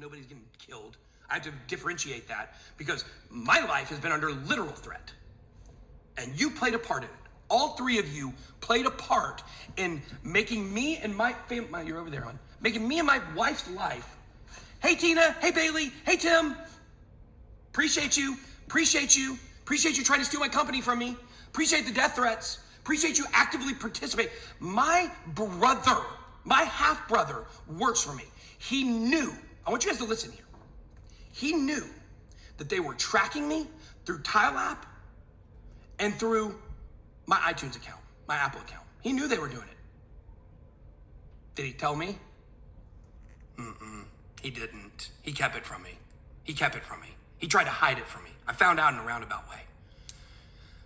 nobody's getting killed. I have to differentiate that because my life has been under literal threat. And you played a part in it. All three of you played a part in making me and my family, you're over there, hon, making me and my wife's life. Hey, Tina. Hey, Bailey. Hey, Tim. Appreciate you trying to steal my company from me. Appreciate the death threats. Appreciate you actively participate. My brother, my half-brother works for me. He knew, I want you guys to listen here. He knew that they were tracking me through Tile app and through my iTunes account, my Apple account. He knew they were doing it. Did he tell me? He didn't. He kept it from me. He tried to hide it from me. I found out in a roundabout way.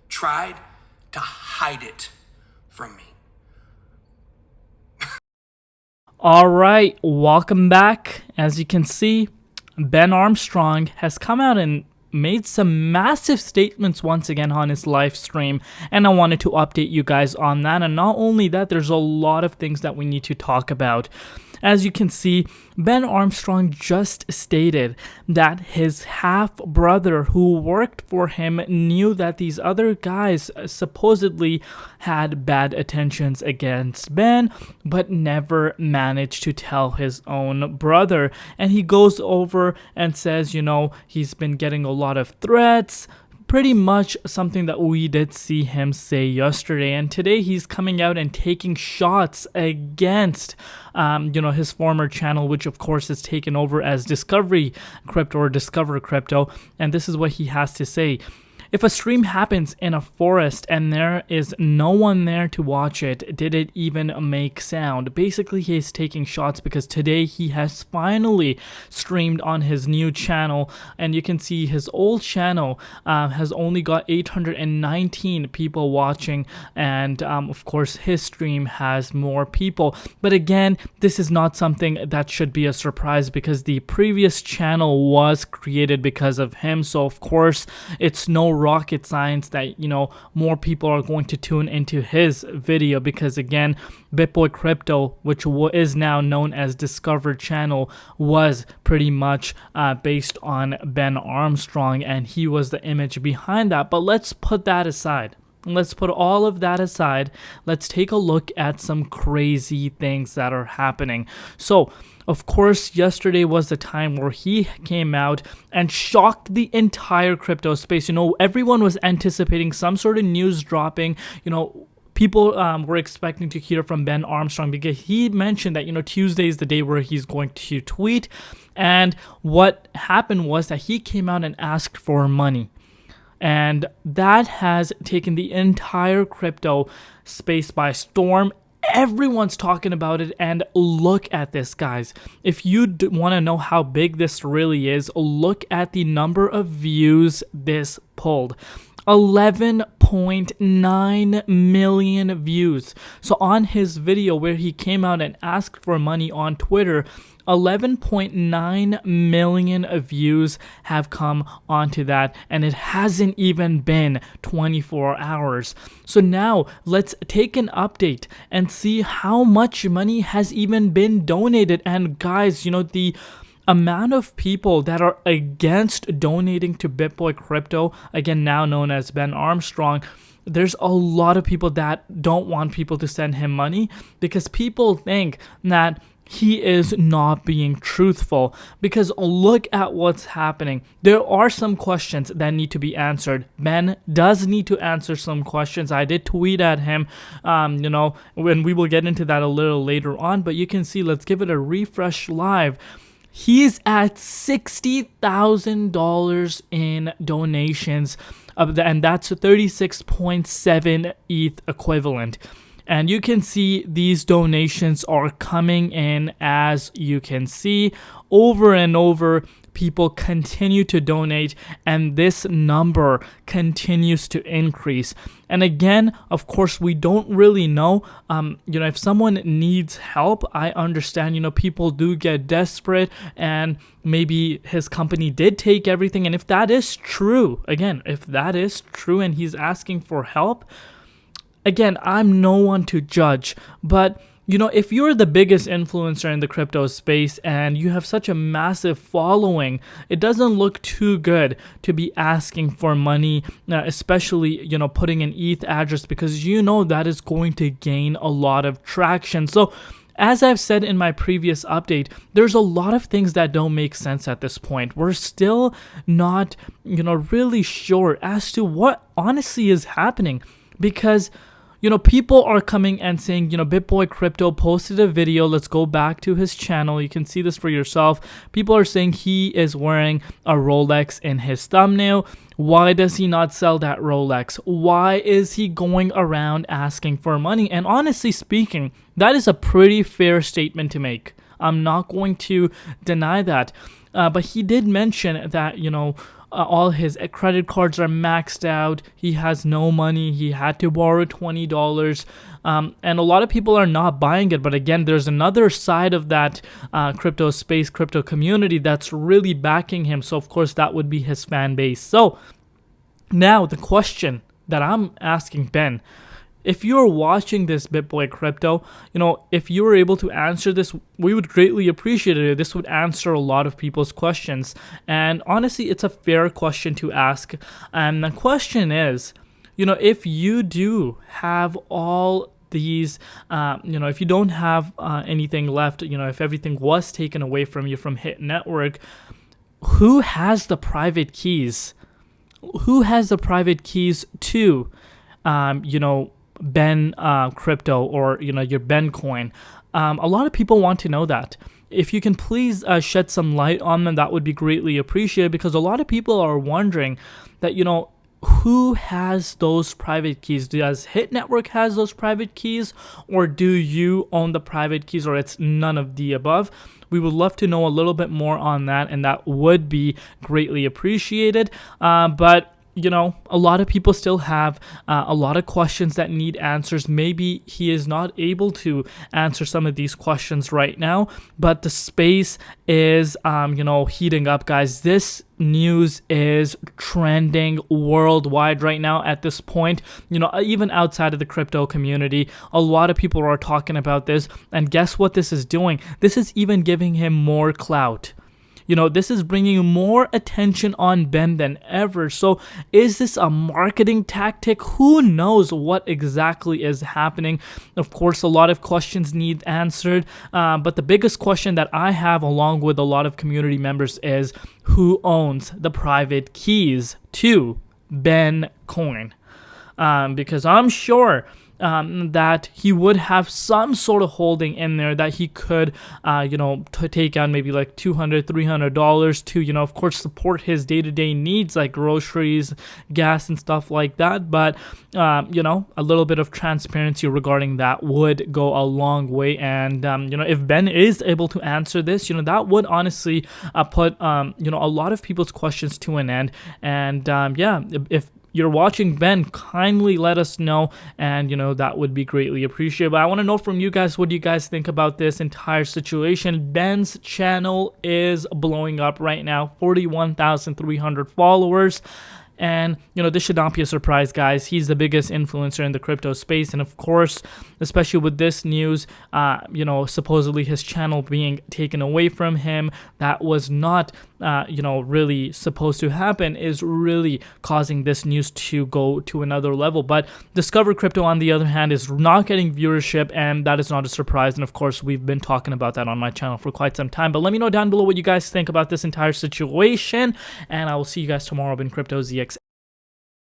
Tried to hide it from me. All right, welcome back. As you can see, Ben Armstrong has come out and made some massive statements once again on his live stream, and I wanted to update you guys on that. And not only that, there's a lot of things that we need to talk about. As you can see, Ben Armstrong just stated that his half-brother who worked for him knew that these other guys supposedly had bad intentions against Ben, but never managed to tell his own brother. And he goes over and says, you know, he's been getting a lot of threats, pretty much something that we did see him say yesterday. And today he's coming out and taking shots against his former channel, which of course is taken over as Discovery Crypto or Discover Crypto. And this is what he has to say. If a stream happens in a forest and there is no one there to watch it, did it even make sound? Basically, he's taking shots because today he has finally streamed on his new channel, and you can see his old channel has only got 819 people watching, and of course his stream has more people. But again, this is not something that should be a surprise because the previous channel was created because of him, so of course it's no rocket science that, you know, more people are going to tune into his video because again, BitBoy Crypto, which is now known as Discover Channel, was pretty much based on Ben Armstrong, and he was the image behind that. But let's put that aside. Let's put all of that aside. Let's take a look at some crazy things that are happening. So, of course, yesterday was the time where he came out and shocked the entire crypto space. You know, everyone was anticipating some sort of news dropping. You know, people were expecting to hear from Ben Armstrong because he mentioned that, you know, Tuesday is the day where he's going to tweet. And what happened was that he came out and asked for money. And that has taken the entire crypto space by storm. Everyone's talking about it, and look at this, guys. If you want to know how big this really is, look at the number of views this pulled. 11.9 million views. So on his video where he came out and asked for money on Twitter, 11.9 million views have come onto that, and it hasn't even been 24 hours. So now let's take an update and see how much money has even been donated. And guys, you know, the amount of people that are against donating to BitBoy Crypto, again now known as Ben Armstrong, there's a lot of people that don't want people to send him money because people think that he is not being truthful. Because look at what's happening. There are some questions that need to be answered. Ben does need to answer some questions. I did tweet at him, you know, and we will get into that a little later on. But you can see, let's give it a refresh live. He's at $60,000 in donations, and that's 36.7 ETH equivalent. And you can see these donations are coming in, as you can see, over and over. People continue to donate, and this number continues to increase. And again, of course, we don't really know, if someone needs help. I understand, people do get desperate, and maybe his company did take everything. And if that is true, again, if that is true and he's asking for help, again, I'm no one to judge, but if you're the biggest influencer in the crypto space and you have such a massive following, it doesn't look too good to be asking for money, especially, putting an ETH address, because that is going to gain a lot of traction. So as I've said in my previous update, there's a lot of things that don't make sense at this point. We're still not, really sure as to what honestly is happening, because people are coming and saying, BitBoy Crypto posted a video. Let's go back to his channel. You can see this for yourself. People are saying he is wearing a Rolex in his thumbnail. Why does he not sell that Rolex? Why is he going around asking for money? And honestly speaking, that is a pretty fair statement to make. I'm not going to deny that. But he did mention that, all his credit cards are maxed out. He has no money. He had to borrow $20. And a lot of people are not buying it. But again, there's another side of that crypto space, crypto community that's really backing him. So, of course, that would be his fan base. So, now the question that I'm asking Ben, if you're watching this BitBoy Crypto, if you were able to answer this, we would greatly appreciate it. This would answer a lot of people's questions. And honestly, it's a fair question to ask. And the question is, if you do have all these, if you don't have anything left, if everything was taken away from you from Hit Network, who has the private keys? Who has the private keys to, Ben Crypto or your Ben coin? A lot of people want to know that. If you can please shed some light on them, that would be greatly appreciated, because a lot of people are wondering that who has those private keys? Does Hit Network has those private keys, or do you own the private keys, or it's none of the above? We would love to know a little bit more on that, and that would be greatly appreciated. But a lot of people still have a lot of questions that need answers. Maybe he is not able to answer some of these questions right now, but the space is, heating up, guys. This news is trending worldwide right now at this point. Even outside of the crypto community, a lot of people are talking about this. And guess what this is doing? This is even giving him more clout. This is bringing more attention on Ben than ever. So is this a marketing tactic? Who knows what exactly is happening? Of course, a lot of questions need answered. But the biggest question that I have, along with a lot of community members, is who owns the private keys to Ben coin? Because I'm sure that he would have some sort of holding in there that he could, to take out maybe like $200, $300 to, of course, support his day-to-day needs like groceries, gas, and stuff like that. But, a little bit of transparency regarding that would go a long way. And, if Ben is able to answer this, that would honestly put, a lot of people's questions to an end. And, if you're watching Ben, kindly let us know, and that would be greatly appreciated. But I want to know from you guys, what do you guys think about this entire situation? Ben's channel is blowing up right now, 41,300 followers. And, this should not be a surprise, guys. He's the biggest influencer in the crypto space. And, of course, especially with this news, supposedly his channel being taken away from him, that was not, really supposed to happen, is really causing this news to go to another level. But Discover Crypto, on the other hand, is not getting viewership, and that is not a surprise. And, of course, we've been talking about that on my channel for quite some time. But let me know down below what you guys think about this entire situation. And I will see you guys tomorrow in Crypto ZX.